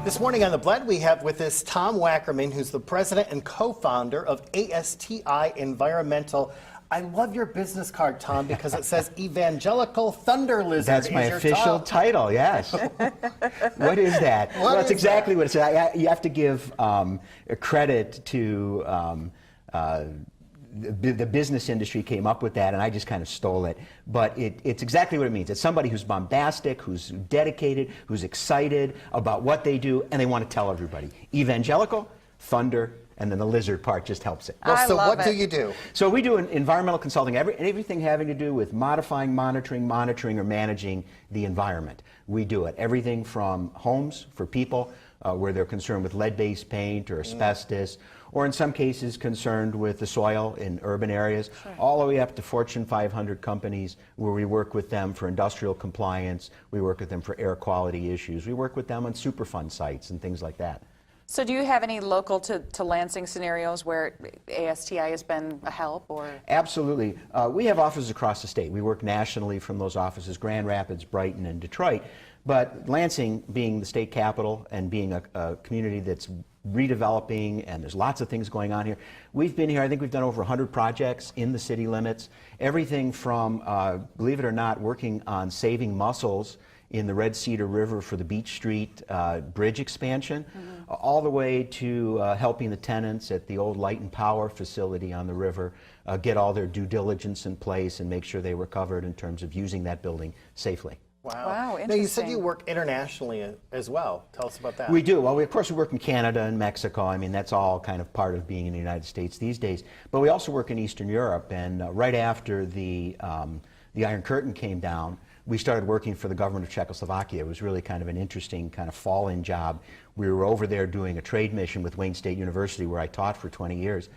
This morning on The Blend, we have with us Tom Wackerman, who's the president and co-founder of ASTI Environmental. I love your business card, Tom, because it says Evangelical Thunder Lizard. That's my official title, yes. What is that? Well, that's exactly what it says. You have to give credit to the business industry came up with that, and I just kind of stole it. But it's exactly what it means. It's somebody who's bombastic, who's dedicated, who's excited about what they do, and they want to tell everybody. Evangelical, thunder, and then the lizard part just helps it. Well, so what do you do? So we do environmental consulting, everything having to do with modifying, monitoring, or managing the environment. We do it. Everything from homes for people, where they're concerned with lead-based paint or asbestos, or in some cases concerned with the soil in urban areas, all the way up to Fortune 500 companies where we work with them for industrial compliance, we work with them for air quality issues, we work with them on Superfund sites and things like that. So do you have any local to Lansing scenarios where ASTI has been a help? Or? Absolutely. We have offices across the state. We work nationally from those offices, Grand Rapids, Brighton, and Detroit. But Lansing, being the state capital and being a community that's redeveloping, and there's lots of things going on here. We've been here, I think we've done over 100 projects in the city limits. Everything from, believe it or not, working on saving mussels in the Red Cedar River for the Beach Street bridge expansion, all the way to helping the tenants at the old Light and Power facility on the river get all their due diligence in place and make sure they were covered in terms of using that building safely. Wow, interesting. Now, you said you work internationally as well. Tell us about that. We do. Well, of course, we work in Canada and Mexico. I mean, that's all kind of part of being in the United States these days. But we also work in Eastern Europe, and right after the Iron Curtain came down, we started working for the government of Czechoslovakia. It was really kind of an interesting kind of fall-in job. We were over there doing a trade mission with Wayne State University, where I taught for 20 years.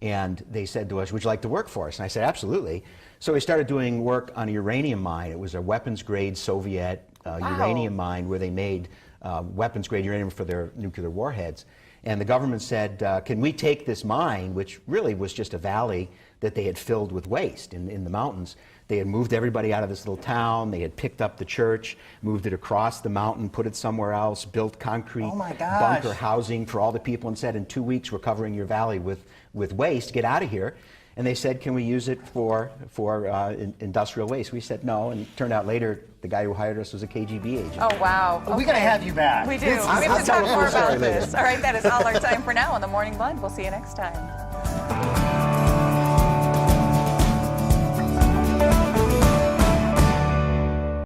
And they said to us, would you like to work for us? And I said, absolutely. So we started doing work on a uranium mine. It was a weapons-grade Soviet uranium mine where they made weapons-grade uranium for their nuclear warheads. And the government said, can we take this mine, which really was just a valley that they had filled with waste in the mountains. They had moved everybody out of this little town. They had picked up the church, moved it across the mountain, put it somewhere else, built concrete bunker housing for all the people, and said, in 2 weeks, we're covering your valley with waste. Get out of here. And they said, can we use it for industrial waste? We said no, and it turned out later the guy who hired us was a KGB agent. Oh, wow. Okay. We got to have you back. We do. We have to talk more about this. All right, that is all our time for now on The Morning Blend. We'll see you next time.